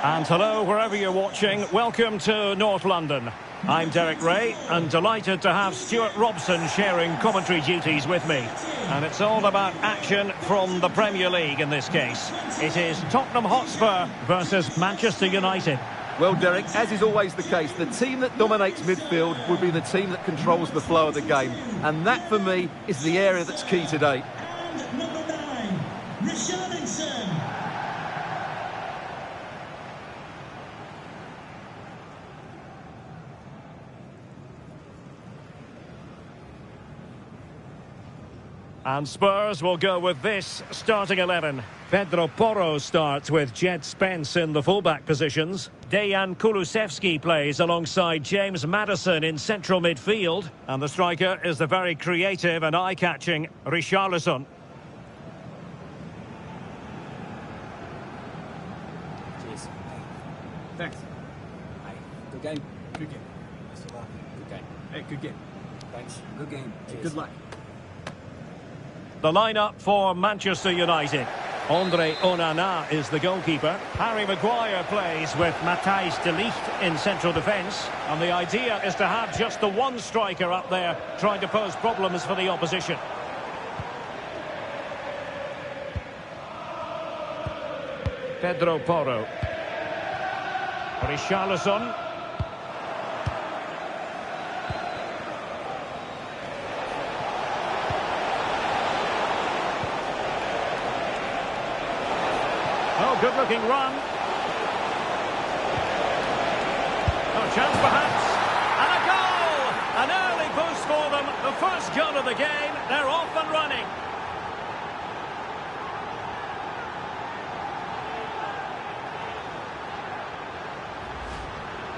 And hello, wherever you're watching, welcome to North London. I'm Derek Ray, and delighted to have Stuart Robson sharing commentary duties with me. And it's all about action from the Premier League in this case. It is Tottenham Hotspur versus Manchester United. Well, Derek, as is always the case, the team that dominates midfield would be the team that controls the flow of the game. And that, for me, is the area that's key today. And number 9, Richarlison. And Spurs will go with this starting 11. Pedro Porro starts with Jed Spence in the fullback positions. Dejan Kulusevski plays alongside James Maddison in central midfield. And the striker is the very creative and eye-catching Richarlison. Cheers. Thanks. Hey, good game. Good game. Best of luck. Good game. Hey, good game. Thanks. Good game. Cheers. Good luck. The lineup for Manchester United. Andre Onana is the goalkeeper. Harry Maguire plays with Matthijs de Ligt in central defence. And the idea is to have just the one striker up there trying to pose problems for the opposition. Pedro Porro. Richarlison. Oh, good-looking run. Oh, chance perhaps. And a goal! An early boost for them. The first goal of the game. They're off and running.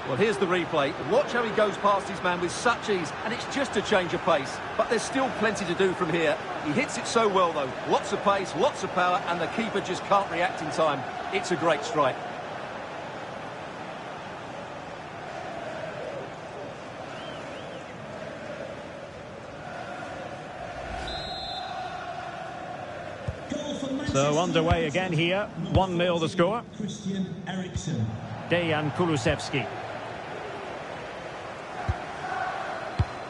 Well, here's the replay. Watch how he goes past his man with such ease, and it's just a change of pace. But there's still plenty to do from here. He hits it so well, though. Lots of pace, lots of power, and the keeper just can't react in time. It's a great strike. So underway again here. 1-0 the score. Christian Eriksen. Dejan Kulusevski.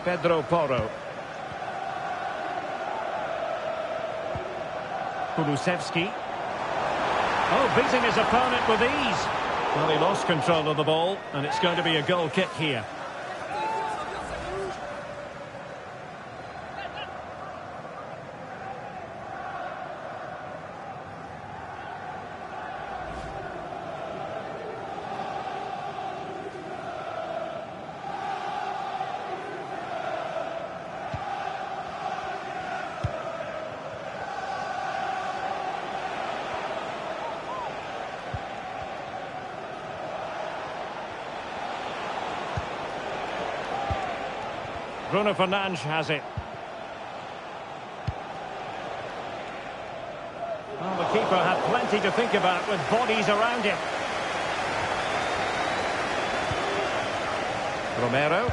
Pedro Porro. Kulusevski. Oh, beating his opponent with ease. Well, he lost control of the ball, and it's going to be a goal kick here. Bruno Fernandes has it. Well, the keeper had plenty to think about with bodies around him. Romero.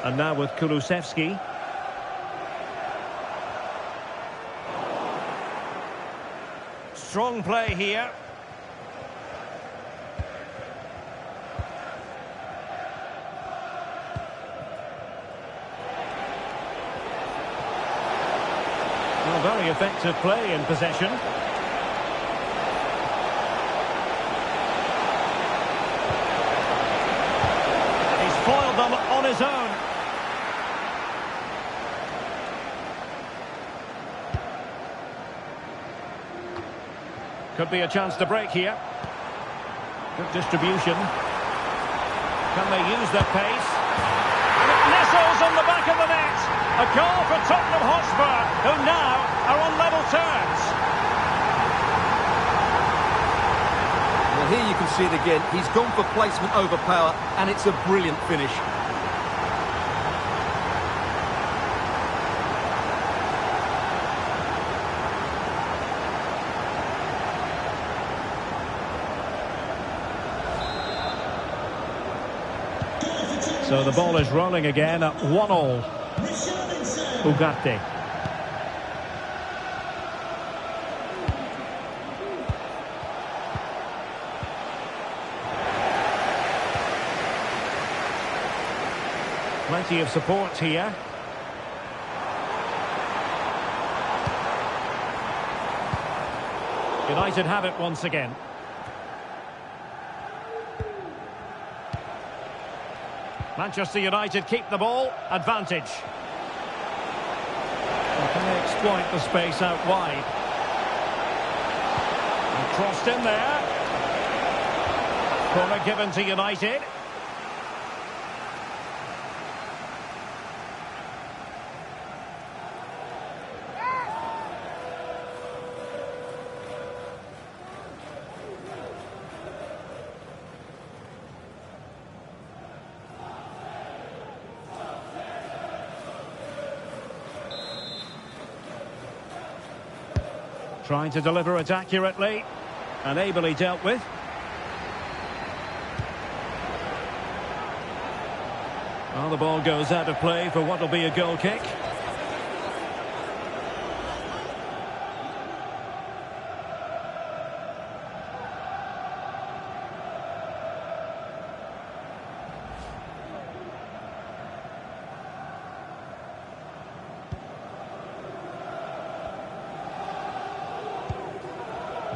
And now with Kulusevski. Strong play here. Very effective play in possession. He's foiled them on his own. Could be a chance to break here. Good distribution. Can they use their pace? And it nestles on the back of the net. A goal for Tottenham Hotspur, who now are on level terms. Well, here you can see it again. He's gone for placement over power, and it's a brilliant finish. So the ball is rolling again at 1-1. Ugarte. Plenty of support here. United have it once again. Manchester United keep the ball. Advantage. Can they exploit the space out wide? And crossed in there. Corner given to United. Trying to deliver it accurately and ably dealt with. Well, the ball goes out of play for what will be a goal kick.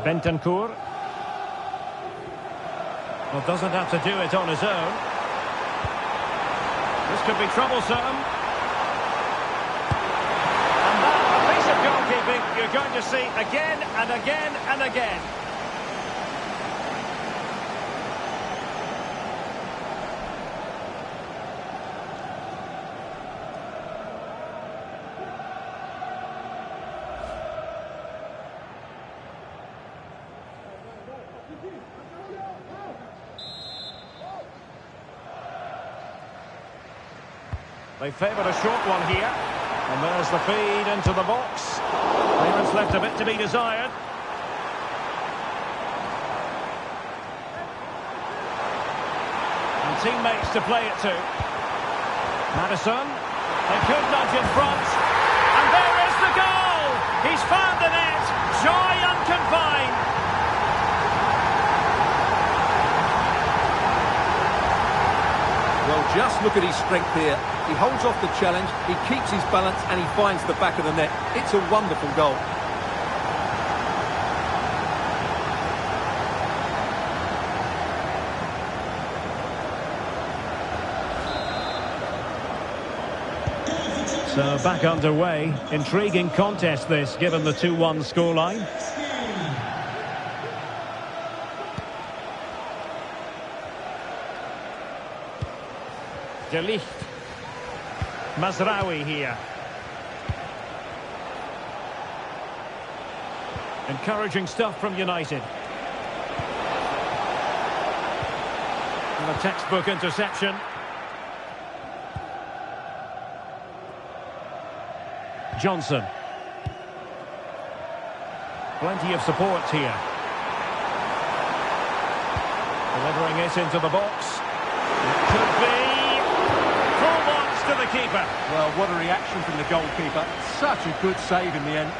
Bentancur. Well, doesn't have to do it on his own. This could be troublesome. And that, a piece of goalkeeping you're going to see again and again and again. They favoured a short one here. And there's the feed into the box. Clearance left a bit to be desired. And teammates to play it to. Maddison. They could nudge in front. And there is the goal! He's found the net. Joy unconfined. Well, just look at his strength here. He holds off the challenge, he keeps his balance, and he finds the back of the net. It's a wonderful goal. So back underway. Intriguing contest this, given the 2-1 scoreline. De Ligt. Mazraoui here. Encouraging stuff from United. And a textbook interception. Johnson. Plenty of support here. Delivering it into the box. It could be. To the keeper. Well, what a reaction from the goalkeeper. Such a good save in the end.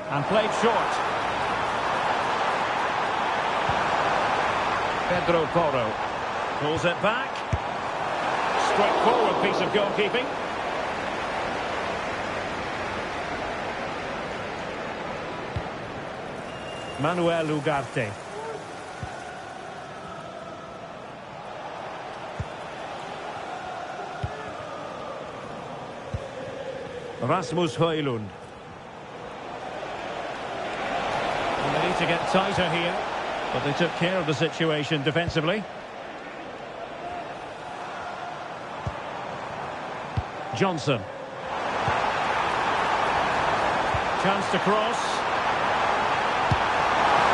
And played short. Pedro Porro pulls it back. Straightforward piece of goalkeeping. Manuel Ugarte. Rasmus Højlund. They need to get tighter here, but they took care of the situation defensively. Johnson. Chance to cross.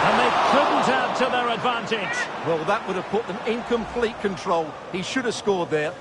And they couldn't add to their advantage. Well, that would have put them in complete control. He should have scored there.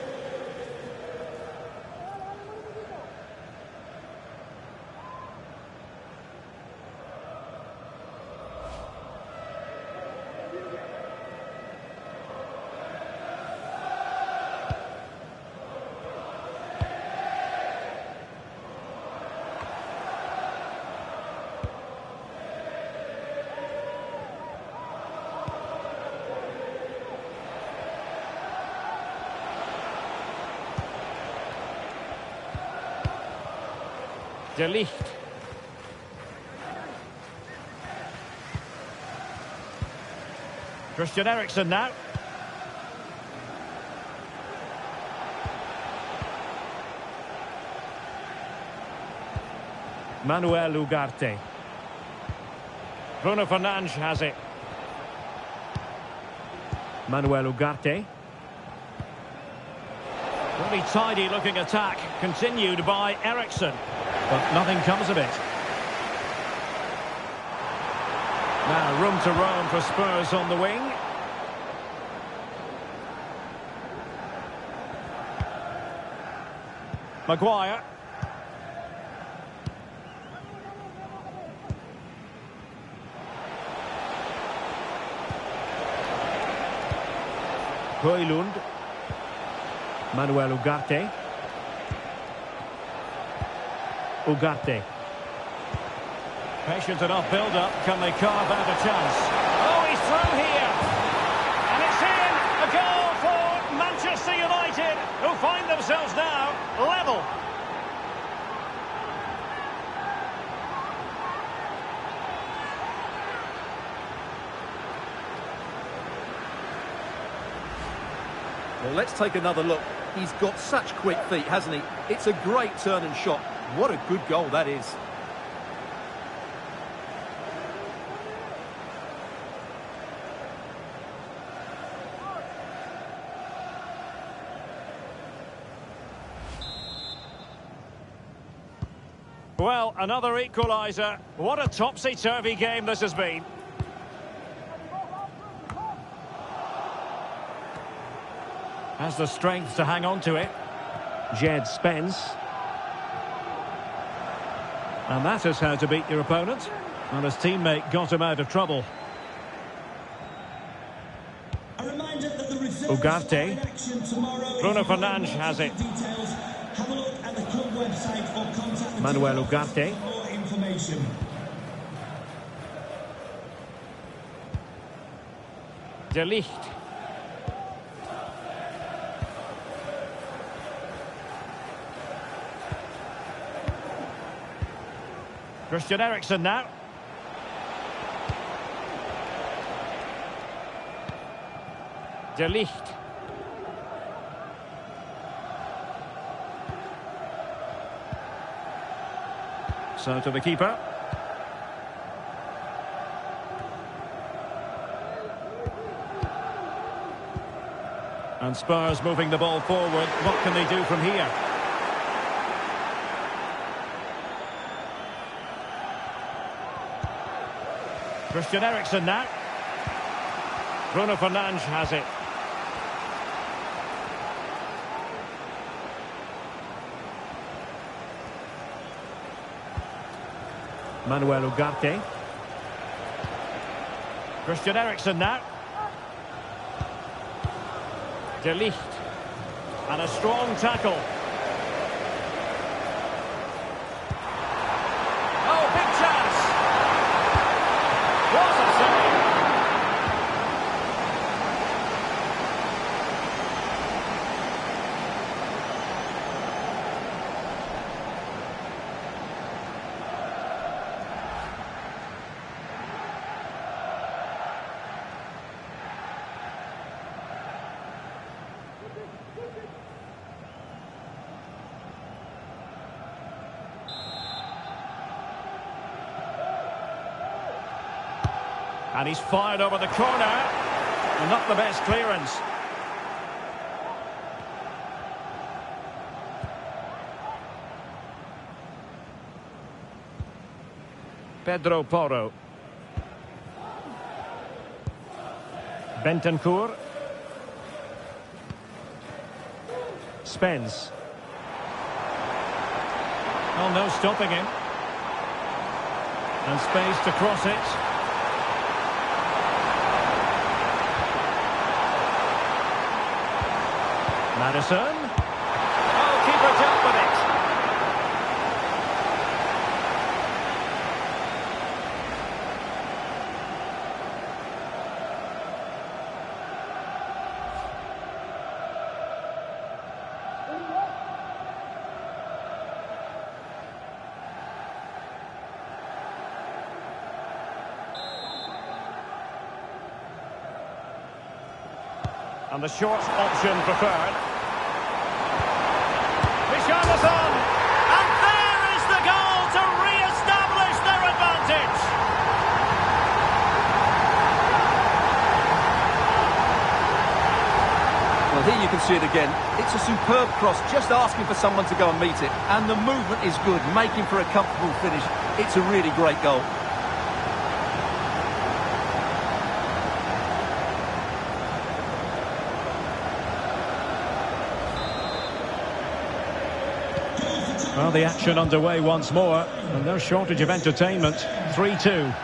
De Ligt. Christian Eriksen now. Manuel Ugarte. Bruno Fernandes has it. Manuel Ugarte. Really tidy looking attack, continued by Eriksen. But nothing comes of it. Now room to roam for Spurs on the wing. Maguire. Højlund. Manuel Ugarte. Ugarte. Patient enough build-up. Can they carve out a chance? Oh, he's through here. And it's in. A goal for Manchester United, who find themselves now level. Well, let's take another look. He's got such quick feet, hasn't he? It's a great turn and shot. What a good goal that is. Well, another equaliser. What a topsy-turvy game this has been. Has the strength to hang on to it. Jed Spence. And that is how to beat your opponent. And his teammate got him out of trouble. A reminder that the reserves Ugarte. are in action tomorrow. Bruno Fernandes has it. Details. Have a look at the club website or contact the Manuel team Ugarte. for more information. De Ligt. Christian Eriksen now. De Ligt. So to the keeper. And Spurs moving the ball forward. What can they do from here? Christian Eriksen now. Bruno Fernandes has it. Manuel Ugarte. Christian Eriksen now. De Ligt. And a strong tackle. Oh, big chance. What a save. And he's fired over the corner. And not the best clearance. Pedro Porro. Bentancur. Spence. Oh, no stopping him. And space to cross it. Madison. Oh, keeper dealt with it. And the short option preferred. Richarlison! And there is the goal to re-establish their advantage! Well, here you can see it again. It's a superb cross, just asking for someone to go and meet it. And the movement is good, making for a comfortable finish. It's a really great goal. Well, the action underway once more, and no shortage of entertainment. 3-2.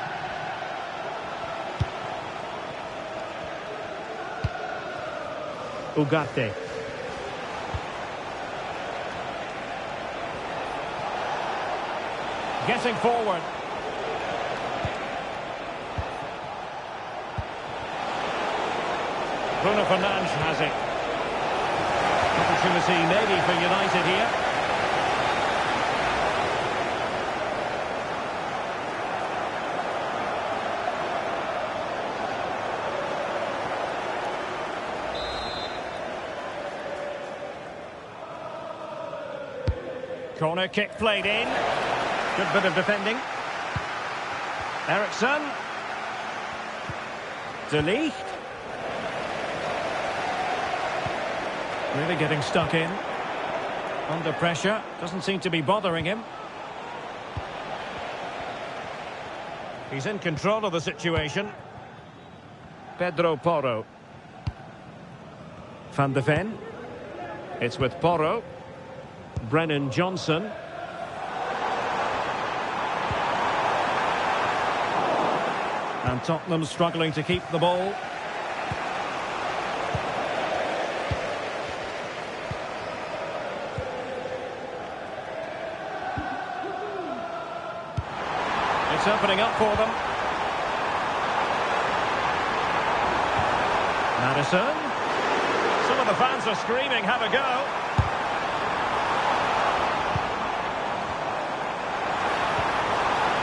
Ugarte. Getting forward. Bruno Fernandes has it. Opportunity maybe for United here. Corner kick played in. Good bit of defending. Eriksson. De Ligt. Really getting stuck in. Under pressure. Doesn't seem to be bothering him. He's in control of the situation. Pedro Porro. Van de Ven. It's with Porro. Brennan Johnson. And Tottenham struggling to keep the ball. It's opening up for them. Maddison. Some of the fans are screaming, have a go.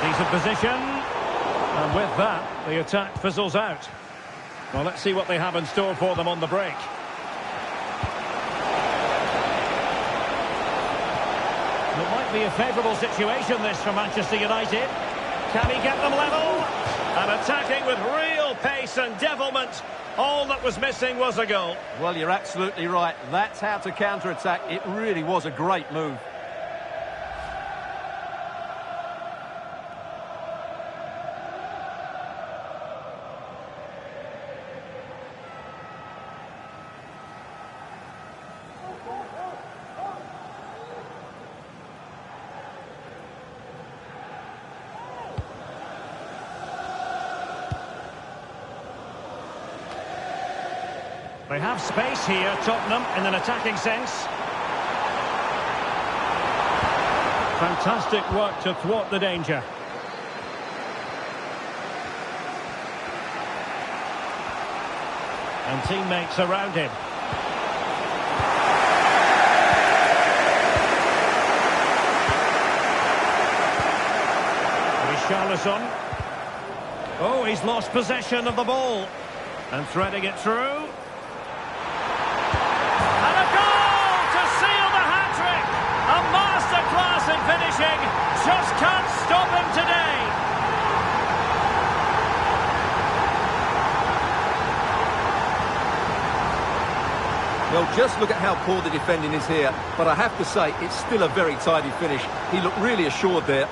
Decent position, and with that, the attack fizzles out. Well, let's see what they have in store for them on the break. It might be a favourable situation, this, for Manchester United. Can he get them level? And attacking with real pace and devilment. All that was missing was a goal. Well, you're absolutely right. That's how to counter-attack. It really was a great move. They have space here, Tottenham, in an attacking sense. Fantastic work to thwart the danger. And teammates around him. Richarlison. Oh, he's lost possession of the ball. And threading it through. Masterclass in finishing, just can't stop him today. Well, just look at how poor the defending is here, but I have to say, it's still a very tidy finish. He looked really assured there.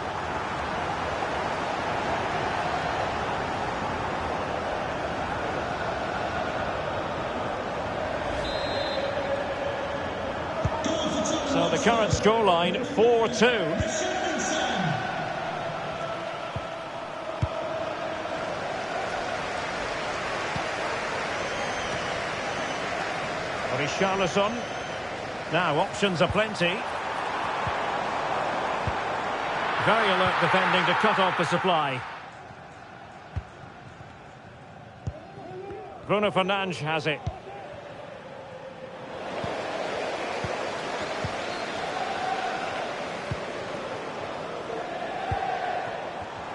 So the current scoreline, 4-2. Richarlison. Now options are plenty. Very alert defending to cut off the supply. Bruno Fernandes has it.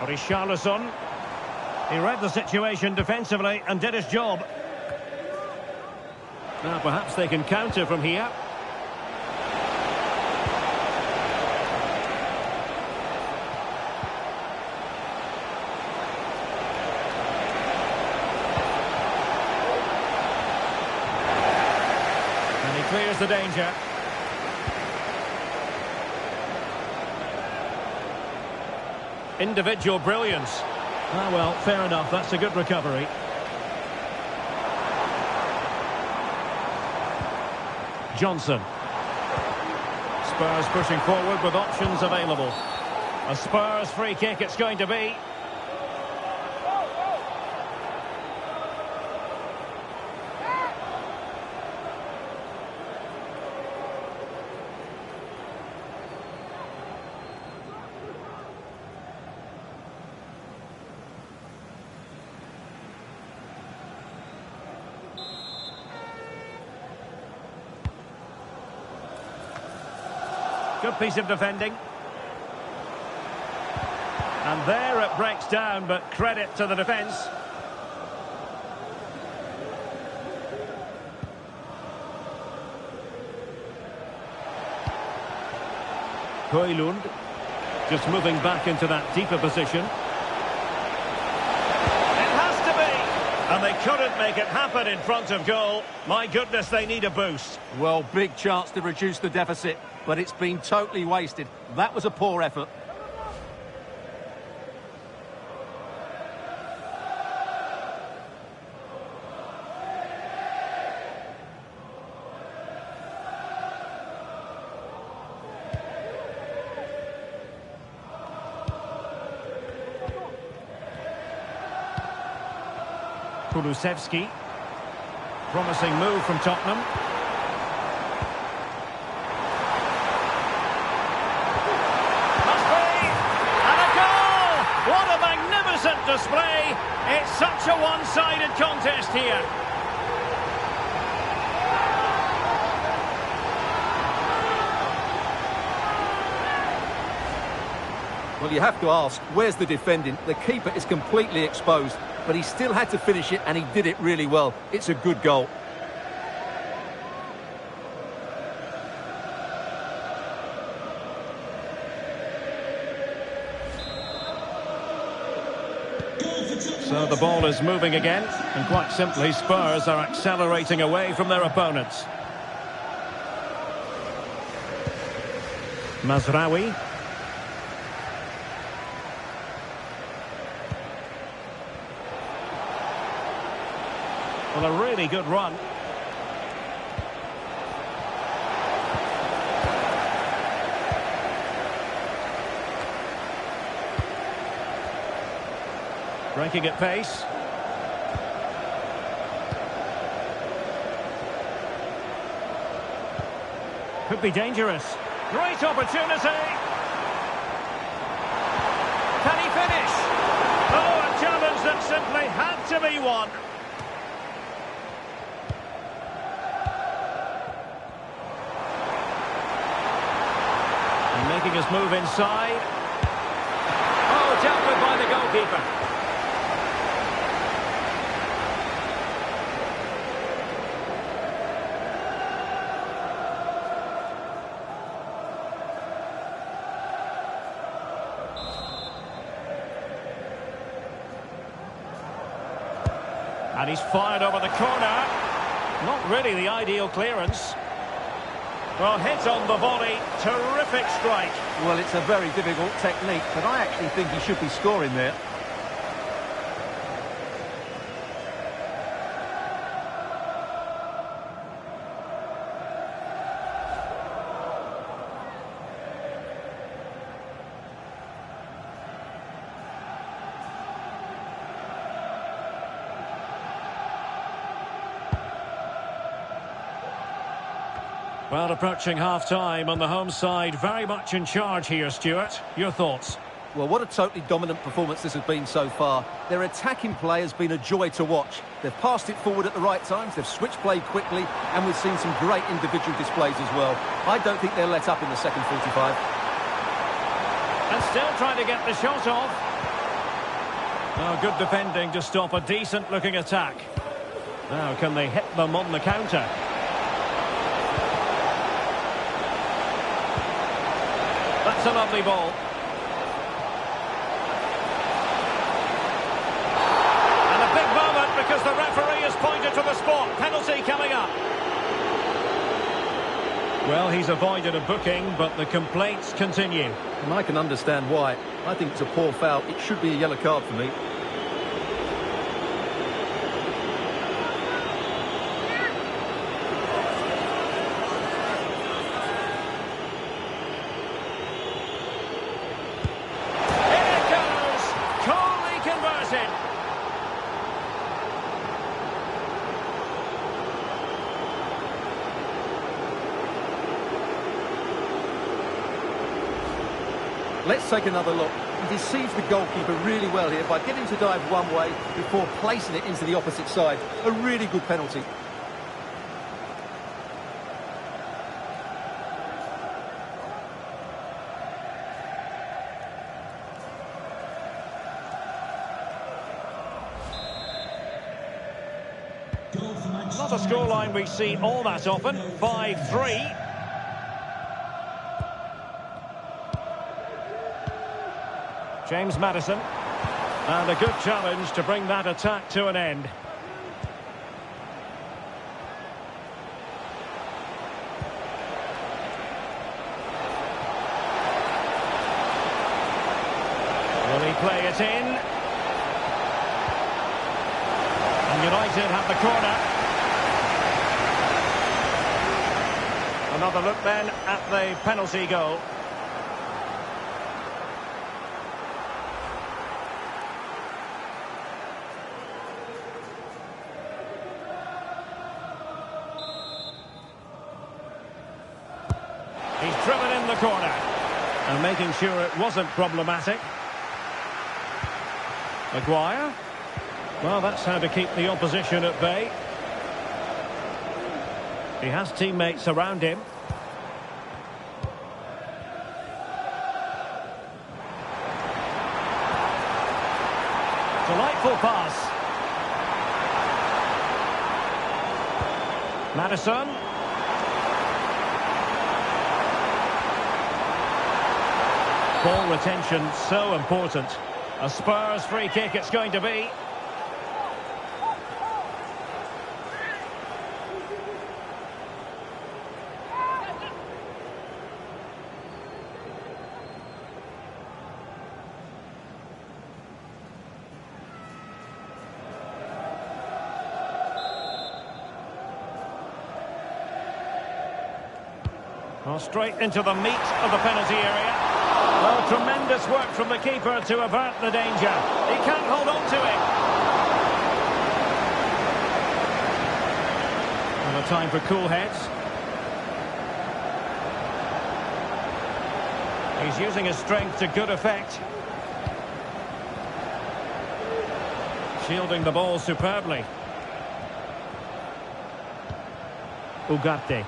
Richarlison. He read the situation defensively and did his job. Now perhaps they can counter from here. And he clears the danger. Individual brilliance. Ah, well, fair enough. That's a good recovery. Johnson. Spurs pushing forward with options available. A Spurs free kick it's going to be. Good piece of defending. And there it breaks down, but credit to the defence. Højlund just moving back into that deeper position. It has to be! And they couldn't make it happen in front of goal. My goodness, they need a boost. Well, big chance to reduce the deficit, but it's been totally wasted. That was a poor effort. Kulusevski. Promising move from Tottenham. Must be! And a goal! What a magnificent display! It's such a one-sided contest here. Well, you have to ask, where's the defending? The keeper is completely exposed, but he still had to finish it, and he did it really well. It's a good goal. So the ball is moving again, and quite simply, Spurs are accelerating away from their opponents. Mazraoui. Well, a really good run. Breaking at pace. Could be dangerous. Great opportunity. Can he finish? Oh, a challenge that simply had to be won. Making his move inside. Oh, dealt with by the goalkeeper. And he's fired over the corner. Not really the ideal clearance. Well, hit on the volley, terrific strike. Well, it's a very difficult technique, but I actually think he should be scoring there. Well, approaching half-time on the home side, very much in charge here, Stuart. Your thoughts? Well, what a totally dominant performance this has been so far. Their attacking play has been a joy to watch. They've passed it forward at the right times, they've switched play quickly, and we've seen some great individual displays as well. I don't think they'll let up in the second 45. And still trying to get the shot off. Oh, good defending to stop a decent-looking attack. Now, can they hit them on the counter? That's a lovely ball. And a big moment because the referee has pointed to the spot. Penalty coming up. Well, he's avoided a booking, but the complaints continue. And I can understand why. I think it's a poor foul. It should be a yellow card for me. Let's take another look. He deceives the goalkeeper really well here by getting to dive one way before placing it into the opposite side. A really good penalty. Not a scoreline we see all that often. 5-3. James Maddison, and a good challenge to bring that attack to an end. Will he play it in? And United have the corner. Another look then at the penalty goal. He's driven in the corner. And making sure it wasn't problematic. Maguire. Well, that's how to keep the opposition at bay. He has teammates around him. Delightful pass. Maddison. Ball retention so important. A Spurs free kick it's going to be. Well, straight into the meat of the penalty area. Well, tremendous work from the keeper to avert the danger. He can't hold on to it. And a time for cool heads. He's using his strength to good effect. Shielding the ball superbly. Ugarte.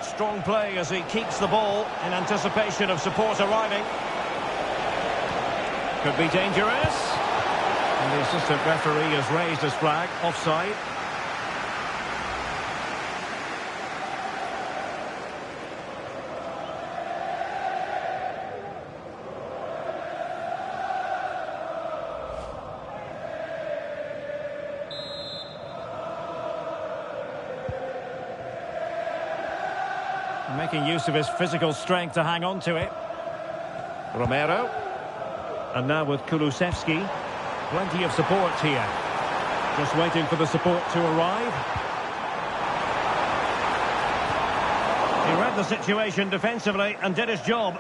Strong play as he keeps the ball in anticipation of support arriving. Could be dangerous. And the assistant referee has raised his flag. Offside. Making use of his physical strength to hang on to it. Romero. And now with Kulusevski. Plenty of support here. Just waiting for the support to arrive. He read the situation defensively and did his job.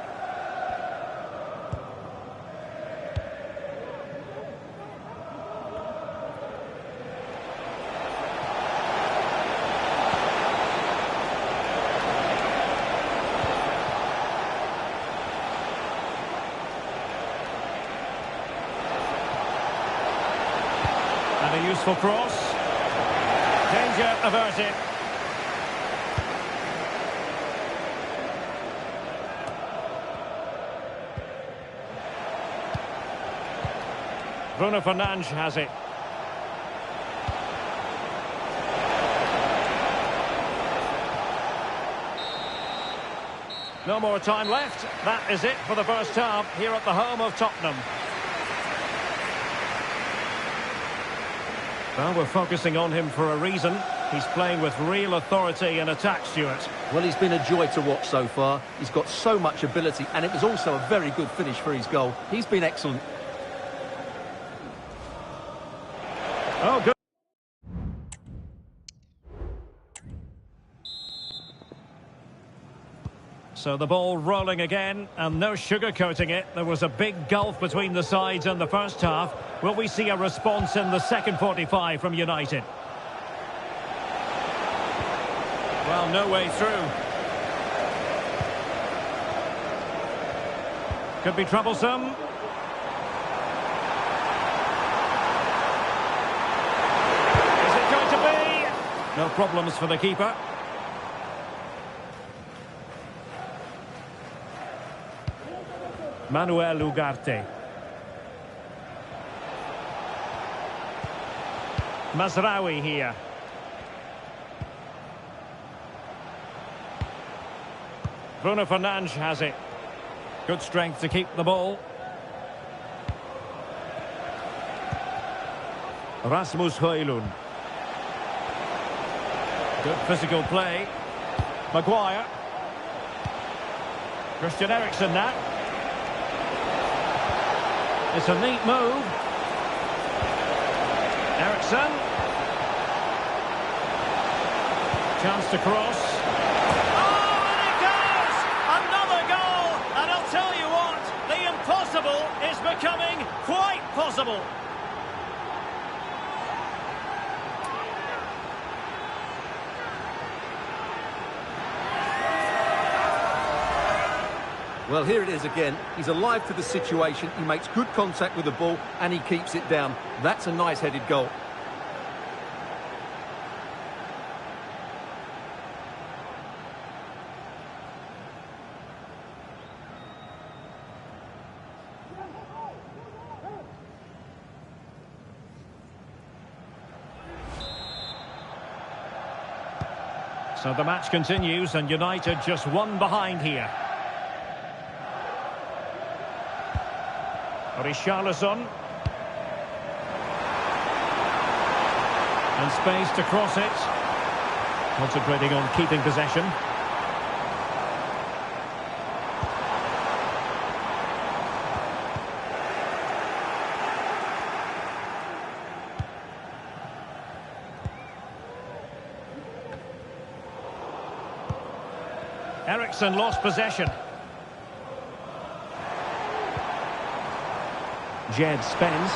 And a useful cross. Danger averted. Bruno Fernandes has it. No more time left. That is it for the first half here at the home of Tottenham. Well, we're focusing on him for a reason. He's playing with real authority in attack, Stuart. Well, he's been a joy to watch so far. He's got so much ability, and it was also a very good finish for his goal. He's been excellent. Oh, good. So the ball rolling again, and no sugarcoating it. There was a big gulf between the sides in the first half. Will we see a response in the second 45 from United? Well, no way through. Could be troublesome. Is it going to be? No problems for the keeper. Manuel Ugarte. Mazraoui here. Bruno Fernandes has it. Good strength to keep the ball. Rasmus Højlund. Good physical play. Maguire. Christian Eriksen now. It's a neat move. Eriksen. Chance to cross. Oh, and it goes! Another goal! And I'll tell you what, the impossible is becoming quite possible. Well, here it is again. He's alive to the situation. He makes good contact with the ball and he keeps it down. That's a nice headed goal. So the match continues and United just one behind here. Richarlison. And space to cross it. Concentrating on keeping possession. Eriksen lost possession. Jed Spence.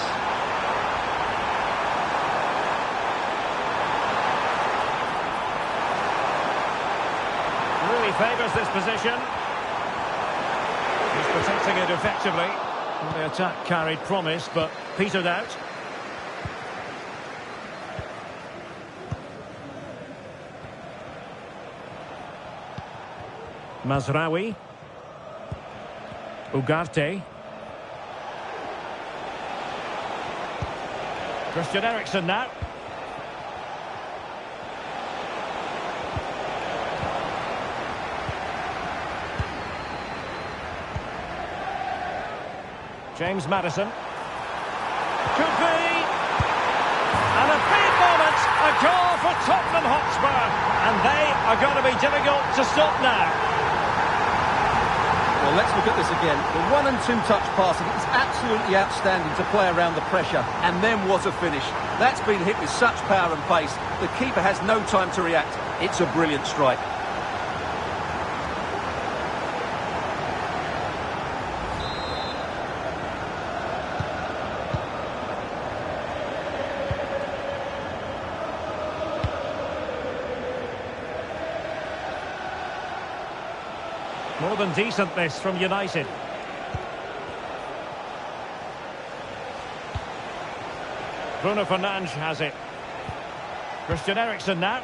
Really favours this position. He's protecting it effectively. Well, the attack carried promise, but petered out. Mazraoui. Ugarte. Christian Eriksen now. James Maddison. Could be. And a big moment. A goal for Tottenham Hotspur. And they are going to be difficult to stop now. Well, let's look at this again. The 1- and 2-touch passing is absolutely outstanding to play around the pressure. And then what a finish. That's been hit with such power and pace. The keeper has no time to react. It's a brilliant strike. More than decent this from United. Bruno Fernandes has it. Christian Eriksen now.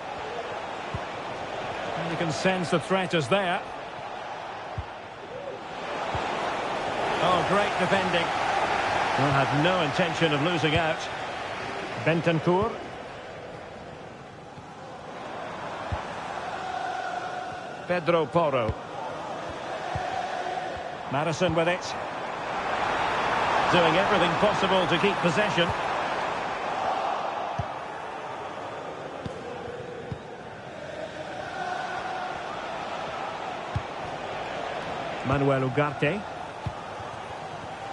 And you can sense the threat is there. Oh, great defending. Well, had no intention of losing out. Bentancur. Pedro Porro. Madison with it. Doing everything possible to keep possession. Manuel Ugarte.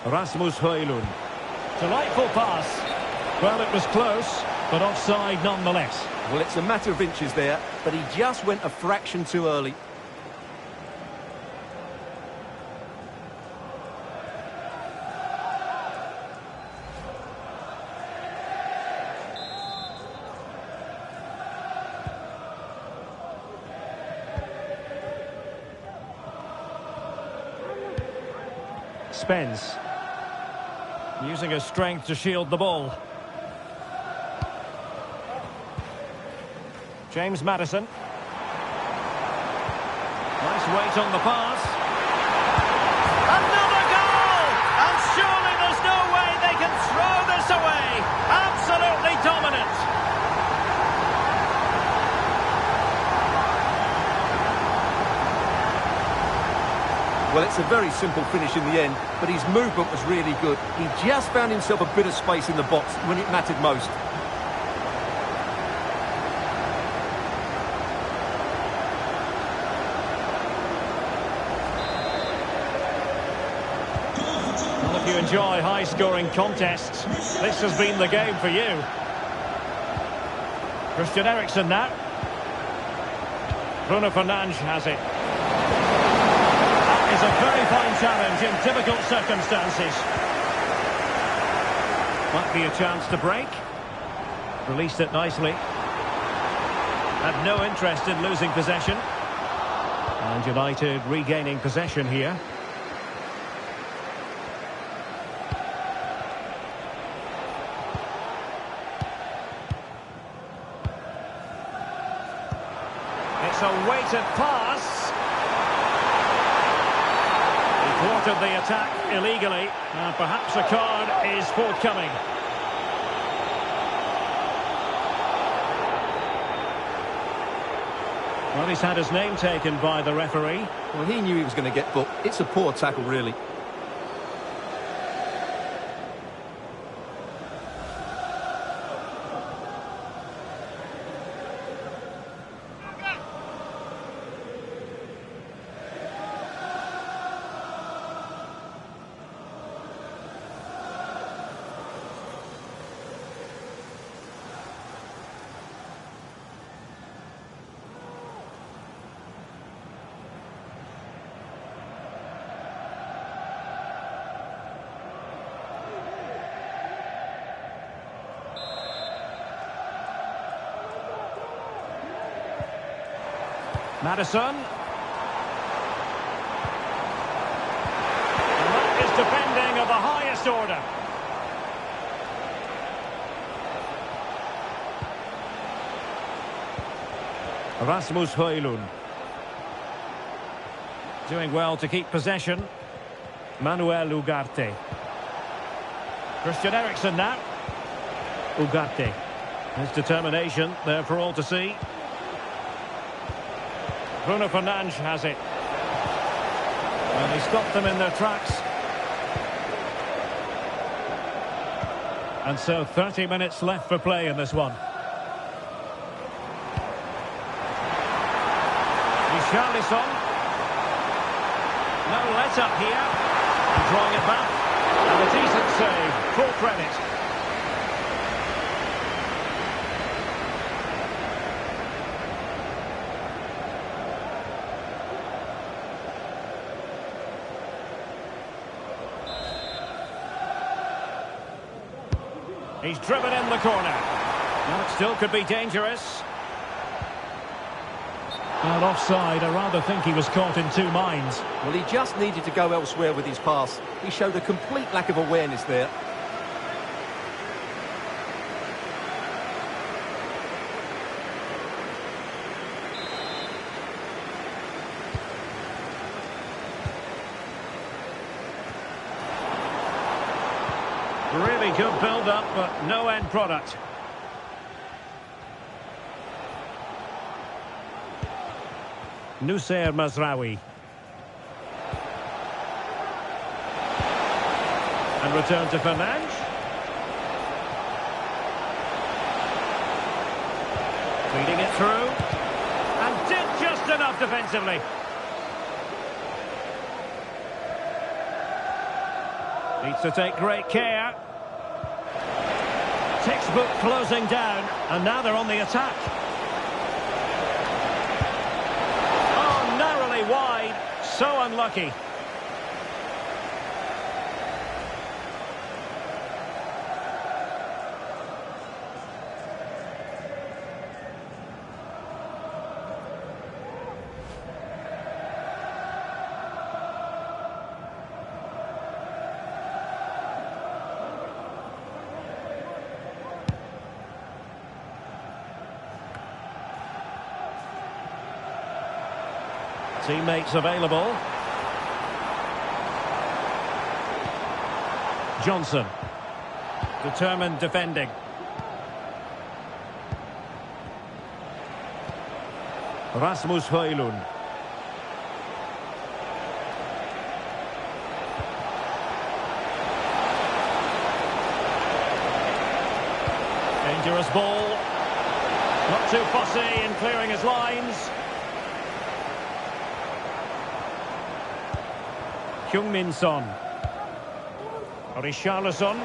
Rasmus Højlund. Delightful pass. Well, it was close, but offside nonetheless. Well, it's a matter of inches there, but he just went a fraction too early. Spence. Using his strength to shield the ball. James Maddison. Nice weight on the pass. Another goal! And surely there's no way they can throw this away. Absolutely dominant. Well, it's a very simple finish in the end, but his movement was really good. He just found himself a bit of space in the box when it mattered most. Well, if you enjoy high-scoring contests, this has been the game for you. Christian Eriksen now. Bruno Fernandes has it. Is a very fine challenge in difficult circumstances. Might be a chance to break. Released it nicely. Had no interest in losing possession. And United regaining possession here. It's a weighted pass. Thwarted the attack illegally, and perhaps a card is forthcoming. Well, he's had his name taken by the referee. Well, he knew he was going to get booked. It's a poor tackle, really. Maddison. And that is defending of the highest order. Rasmus Højlund. Doing well to keep possession. Manuel Ugarte. Christian Eriksen now. Ugarte. His determination there for all to see. Bruno Fernandes has it. And he stopped them in their tracks. And so 30 minutes left for play in this one. Richarlison. No let-up here. And drawing it back. And a decent save. Full credit. He's driven in the corner. Well, it still could be dangerous. And offside, I rather think he was caught in two minds. Well, he just needed to go elsewhere with his pass. He showed a complete lack of awareness there. Really good build-up, but no end product. Noussair Mazraoui. And return to Fernandes. Feeding it through. And did just enough defensively. Needs to take great care. Textbook closing down. And now they're on the attack. Oh, narrowly wide. So unlucky. Teammates available. Johnson. Determined defending. Rasmus Højlund. Dangerous ball. Not too fussy in clearing his lines. Heung-min Son. Richarlison.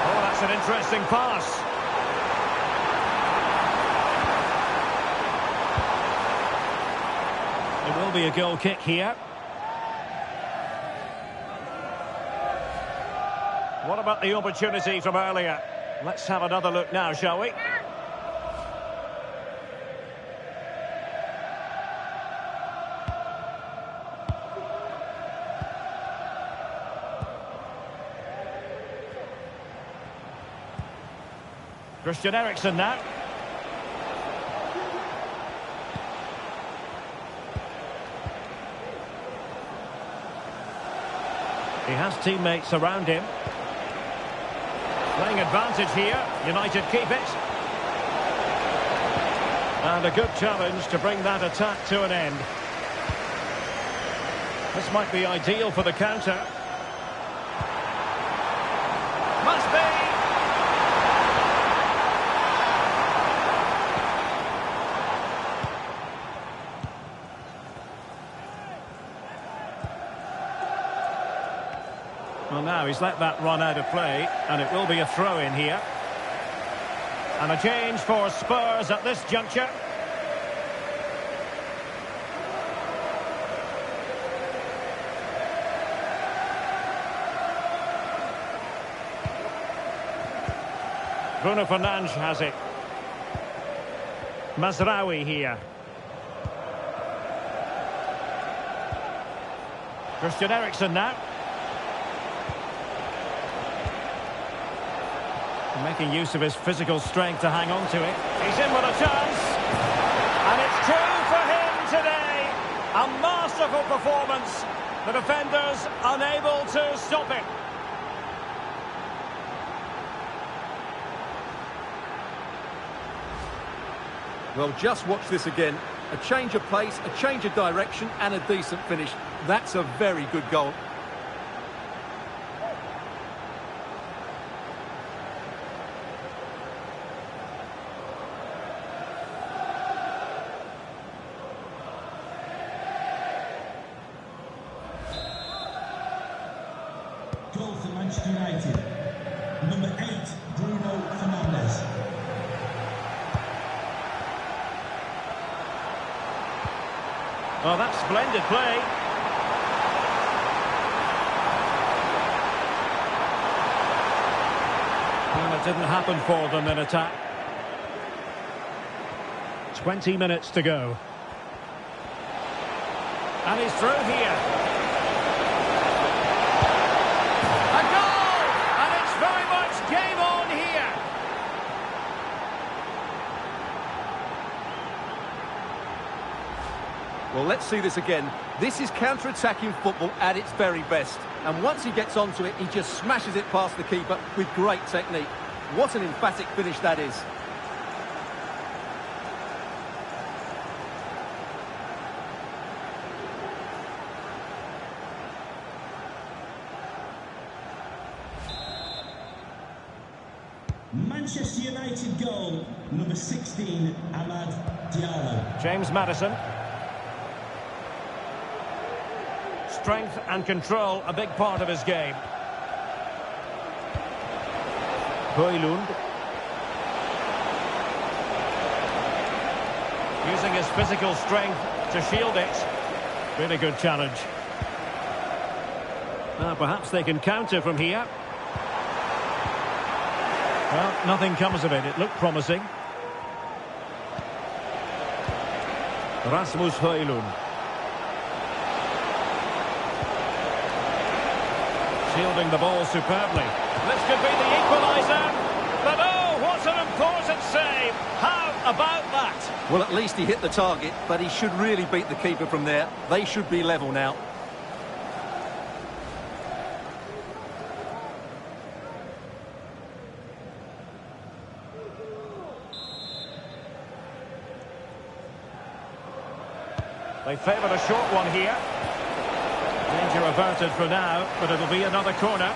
Oh, that's an interesting pass. It will be a goal kick here. What about the opportunity from earlier? Let's have another look now, shall we? Christian Eriksen now. He has teammates around him. Playing advantage here. United keep it. And a good challenge to bring that attack to an end. This might be ideal for the counter. Must be! Well, now he's let that run out of play, and it will be a throw-in here. And a change for Spurs at this juncture. Bruno Fernandes has it. Mazraoui here. Christian Eriksen now. Making use of his physical strength to hang on to it. He's in with a chance. And it's two for him today. A masterful performance. The defenders unable to stop it. Well, just watch this again. A change of pace, a change of direction, and a decent finish. That's a very good goal. Goal for Manchester United. Number 8, Bruno Fernandes. Well, that's splendid play. And it didn't happen for them in attack. 20 minutes to go. And he's through here. A goal! And it's very much game on here. Well, let's see this again. This is counter-attacking football at its very best. And once he gets onto it, he just smashes it past the keeper with great technique. What an emphatic finish that is. Manchester United goal, number 16, Amad Diallo. James Maddison. Strength and control, a big part of his game. Højlund. Using his physical strength to shield it. Really good challenge. Perhaps they can counter from here. Well, nothing comes of it. It looked promising. Rasmus Højlund. Shielding the ball superbly. This could be the equaliser. But oh, what an important save. How about that? Well, at least he hit the target, but he should really beat the keeper from there. They should be level now. They favoured a short one here. Danger averted for now, but it'll be another corner.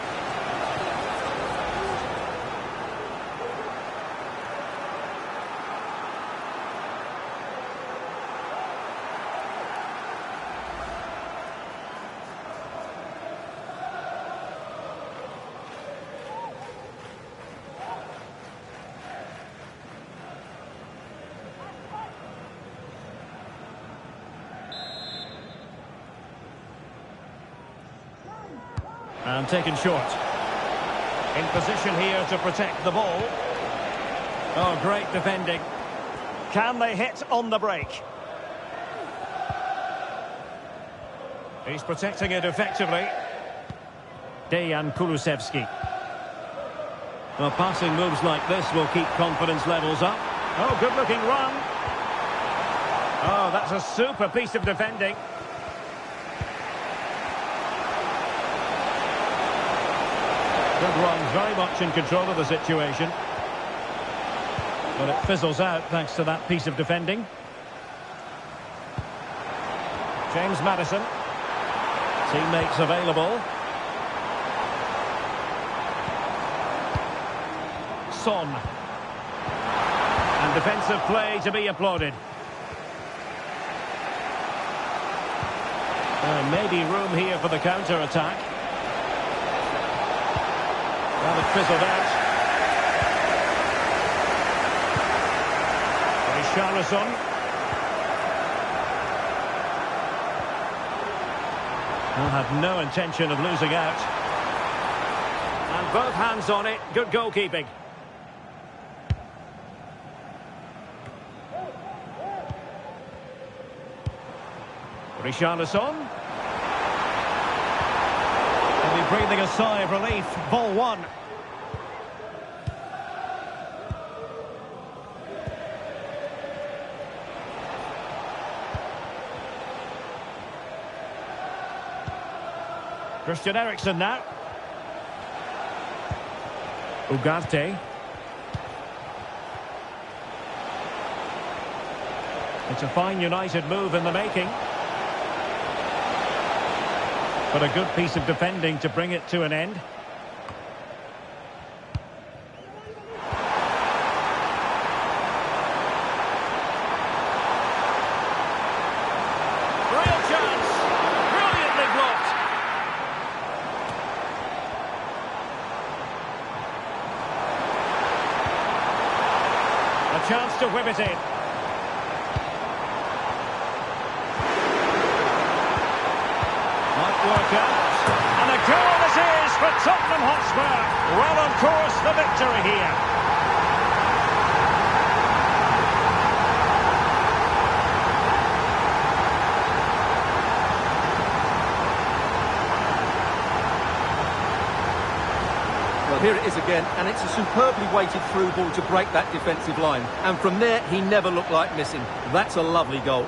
And taken short. In position here to protect the ball. Oh, great defending. Can they hit on the break? He's protecting it effectively. Dejan Kulusevski. Well, passing moves like this will keep confidence levels up. Oh, good-looking run. Oh, that's a super piece of defending. Good run, very much in control of the situation. But it fizzles out thanks to that piece of defending. James Maddison. Teammates available. Son. And defensive play to be applauded. Maybe room here for the counter-attack. Well, it fizzled out. Richarlison. Will have no intention of losing out. And both hands on it. Good goalkeeping. Richarlison. He'll be breathing a sigh of relief. Ball one. Christian Eriksen now. Ugarte. It's a fine United move in the making. But a good piece of defending to bring it to an end. Real chance. Brilliantly blocked. A chance to whip it in. Work out. And a goal this is for Tottenham Hotspur. Well on course for victory here. Well, here it is again, and it's a superbly weighted through ball to break that defensive line. And from there, he never looked like missing. That's a lovely goal.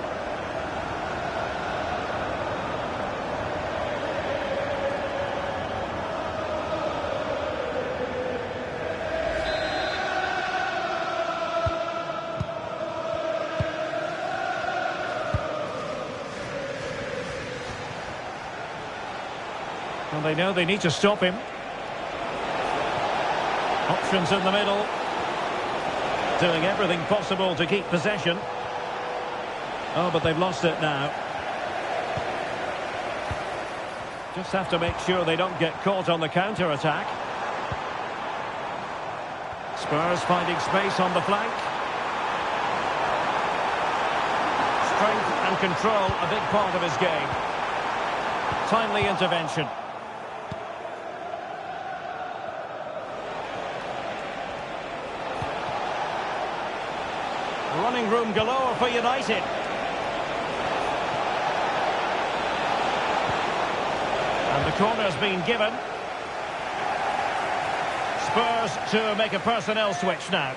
Well, they know they need to stop him. Options in the middle. doing everything possible to keep possession. Oh, but they've lost it now. Just have to make sure they don't get caught on the counter-attack. Spurs finding space on the flank. Strength and control, a big part of his game. Timely intervention. Running room galore for United. And the corner's been given. Spurs to make a personnel switch now.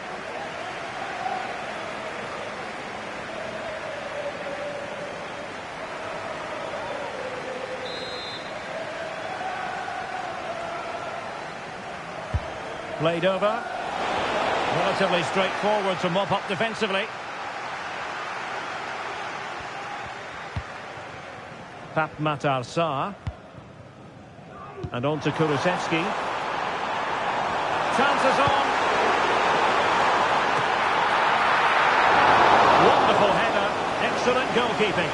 Played over. Relatively straightforward to mop up defensively. Pap Matar Sarr. And on to Kulusevski. Chances on. Wonderful header. Excellent goalkeeping.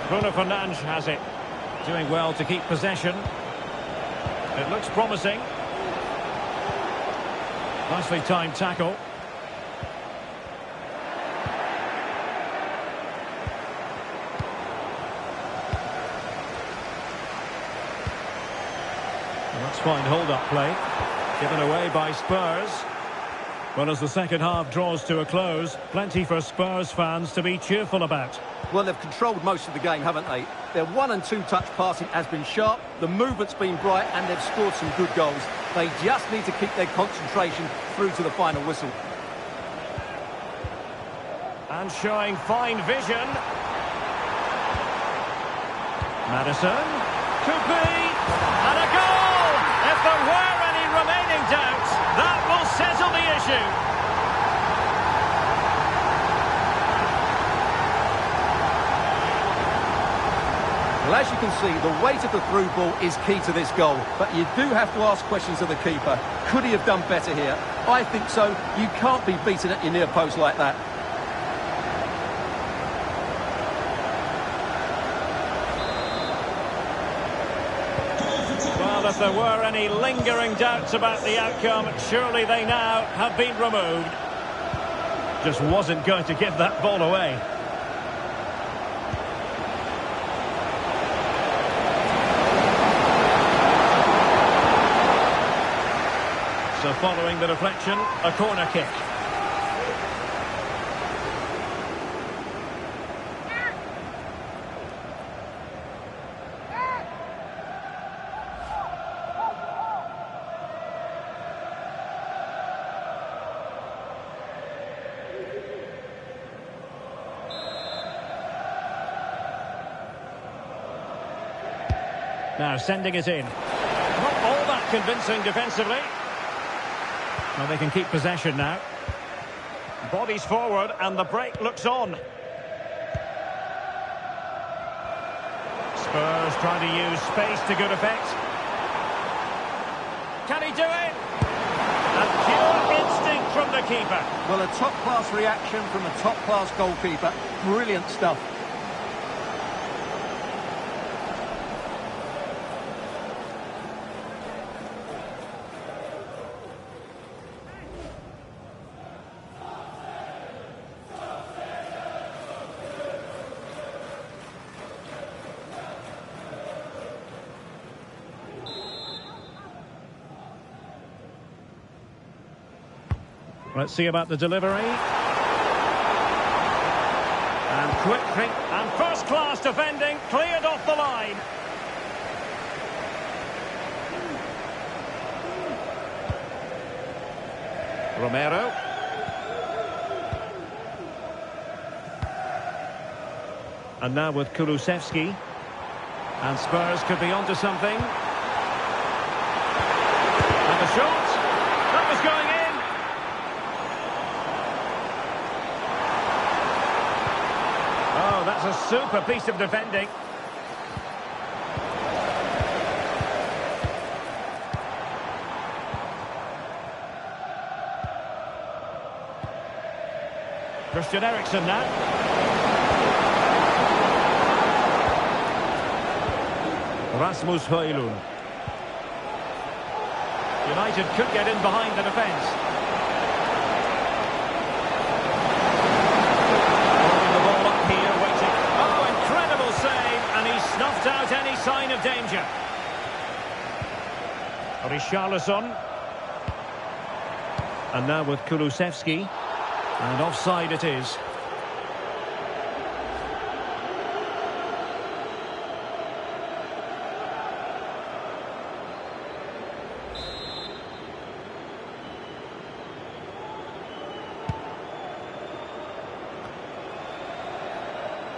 Bruno Fernandes has it. Doing well to keep possession. It looks promising. Nicely timed tackle. Let's find hold-up play. Given away by Spurs. Well, as the second half draws to a close, plenty for Spurs fans to be cheerful about. Well, they've controlled most of the game, haven't they? Their 1- and 2-touch passing has been sharp, the movement's been bright, and they've scored some good goals. They just need to keep their concentration through to the final whistle. And showing fine vision. Maddison. Could be. And a goal! If there were any remaining doubts, that will settle the issue. Well, as you can see, the weight of the through ball is key to this goal. But you do have to ask questions of the keeper. Could he have done better here? I think so. You can't be beaten at your near post like that. Well, if there were any lingering doubts about the outcome, surely they now have been removed. Just wasn't going to give that ball away. So following the deflection, a corner kick. Now sending it in. Not all that convincing defensively. Well, they can keep possession now. Bodies forward and the break looks on. Spurs trying to use space to good effect. Can he do it? And pure instinct from the keeper. Well, a top-class reaction from a top-class goalkeeper. Brilliant stuff. Let's see about the delivery. And quick think, and first-class defending, cleared off the line. Romero. And now with Kulusevski. And Spurs could be onto something. And a shot. That was going in. Oh, that's a super piece of defending. Christian Eriksen now. Rasmus Højlund. United could get in behind the defence. Holding the ball up here, waiting. Oh, incredible save, and he snuffed out any sign of danger. Richarlison. And now with Kulusevski. And offside it is.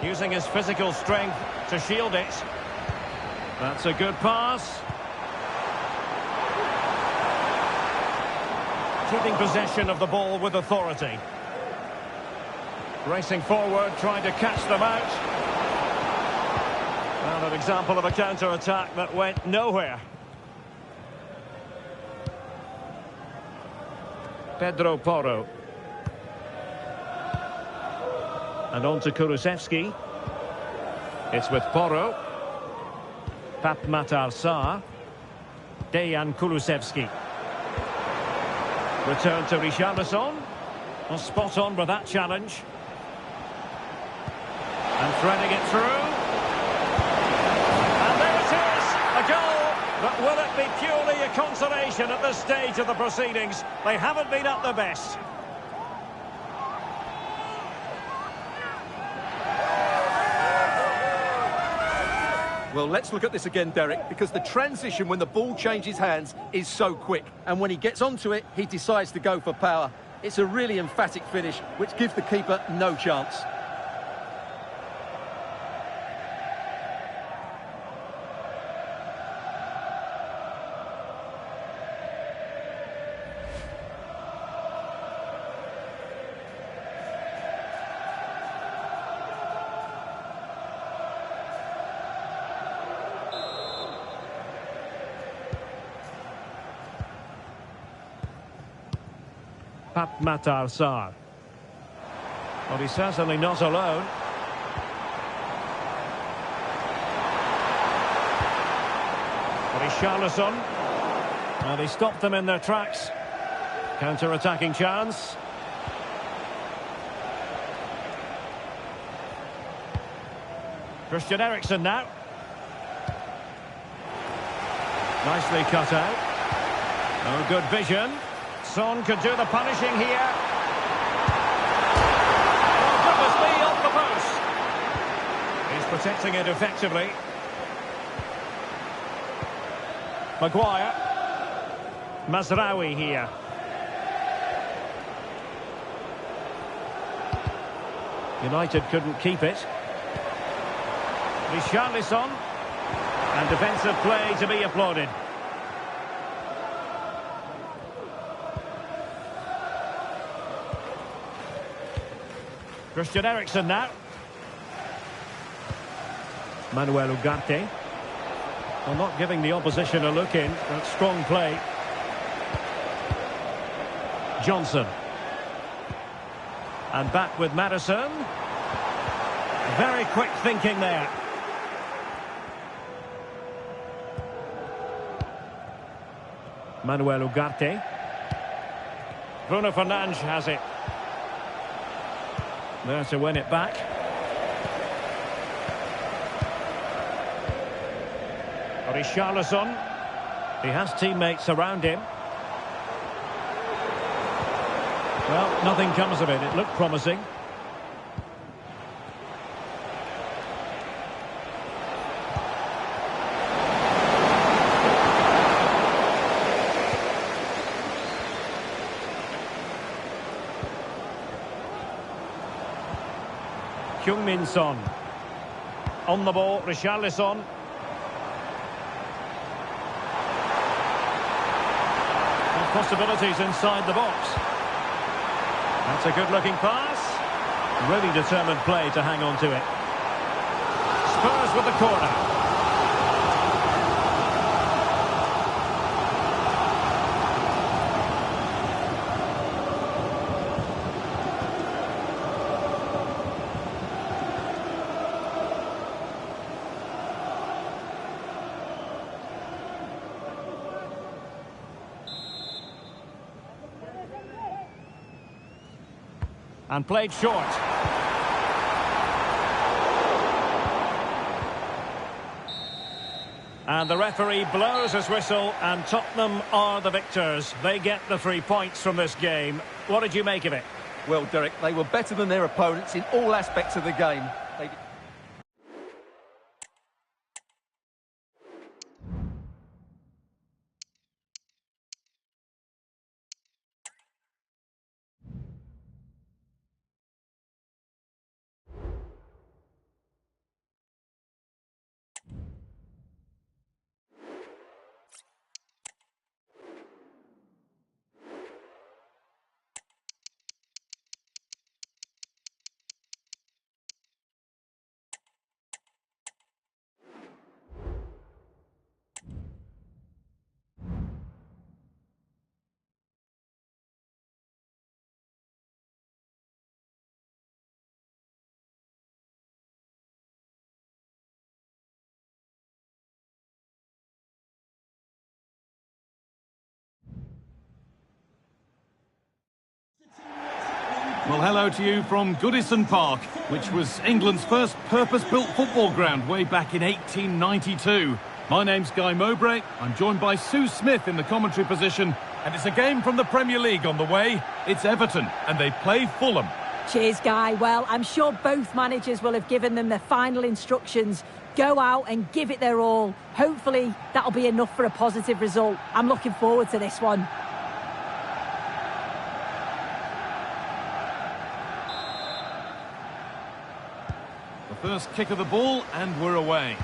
Using his physical strength to shield it. That's a good pass. Keeping possession of the ball with authority. Racing forward, trying to catch them out. And an example of a counter-attack that went nowhere. Pedro Porro. And on to Kulusevski. It's with Porro. Pape Matar Sarr. Dejan Kulusevski. Return to Richarlison. Well, spot on with that challenge. And threading it through. And there it is! A goal! But will it be purely a consolation at this stage of the proceedings? They haven't been at their best. Well, let's look at this again, Derek, because the transition when the ball changes hands is so quick. And when he gets onto it, he decides to go for power. It's a really emphatic finish, which gives the keeper no chance. Pape Matar Sarr. Well, he's certainly not alone. Richarlison. Well, they stopped them in their tracks. Counter-attacking chance. Christian Eriksen now. Nicely cut out. Oh, good vision. Son could do the punishing here. Oh, goodness me, off the post. He's protecting it effectively. Maguire. Mazraoui here. United couldn't keep it. Richarlison. And defensive play to be applauded. Christian Eriksen now. Manuel Ugarte. Well, not giving the opposition a look in. That's strong play. Johnson. And back with Madison. Very quick thinking there. Manuel Ugarte. Bruno Fernandes has it. There to win it back. Richarlison. He has teammates around him. Well, nothing comes of it. It looked promising. Heung-min Son. On the ball, Richarlison. Possibilities inside the box. That's a good-looking pass. Really determined play to hang on to it. Spurs with the corner. And played short. And the referee blows his whistle, and Tottenham are the victors. They get the 3 points from this game. What did you make of it? Well, Derek, they were better than their opponents in all aspects of the game. They... Well, hello to you from Goodison Park, which was England's first purpose-built football ground way back in 1892. My name's Guy Mowbray. I'm joined by Sue Smith in the commentary position, and it's a game from the Premier League on the way. It's Everton, and they play Fulham. Cheers, Guy. Well, I'm sure both managers will have given them their final instructions. Go out and give it their all. Hopefully, that'll be enough for a positive result. I'm looking forward to this one. First kick of the ball, and we're away.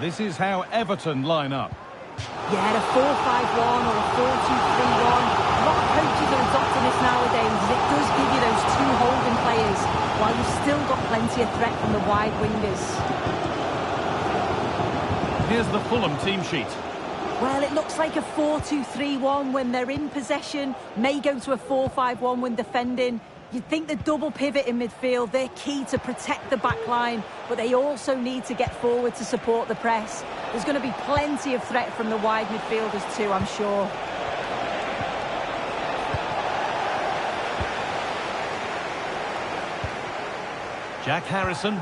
This is how Everton line up. Yeah, a 4-5-1 or a 4-2-3-1. A lot of coaches are adopting this nowadays, as it does give you those two holding players, while you've still got plenty of threat from the wide wingers. Here's the Fulham team sheet. Well, it looks like a 4-2-3-1 when they're in possession, may go to a 4-5-1 when defending. You'd think the double pivot in midfield, they're key to protect the back line, but they also need to get forward to support the press. There's going to be plenty of threat from the wide midfielders too, I'm sure. Jack Harrison.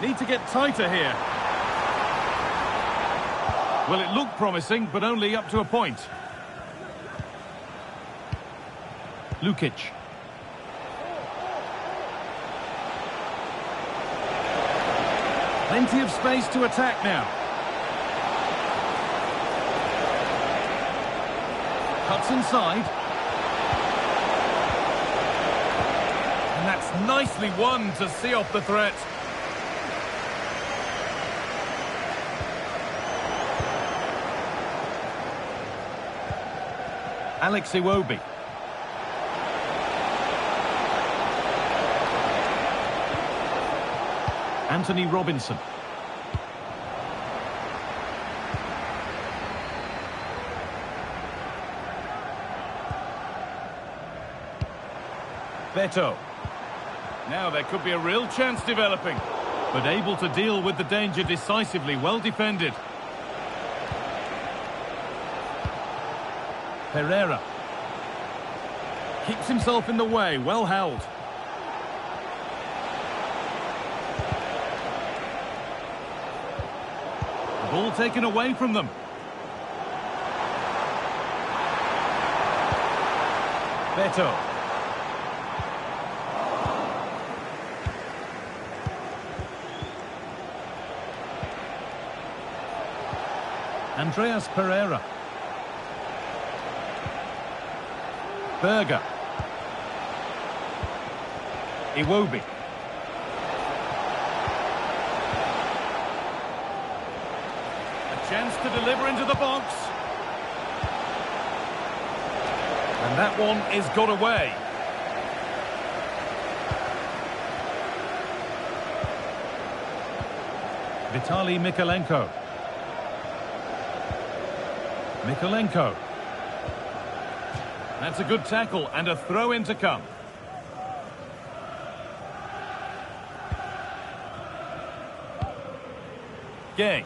Need to get tighter here. Well, it looked promising, but only up to a point. Lukic. Plenty of space to attack now. Cuts inside. And that's nicely won to see off the threat. Alex Iwobi. Anthony Robinson. Beto. Now there could be a real chance developing, but able to deal with the danger decisively, well defended. Pereira. Keeps himself in the way, well held. Ball taken away from them. Beto. Andreas Pereira. Berger. Iwobi. Chance to deliver into the box. And that one is got away. Vitaly Mykolenko. Mykolenko. That's a good tackle and a throw-in to come. Gay.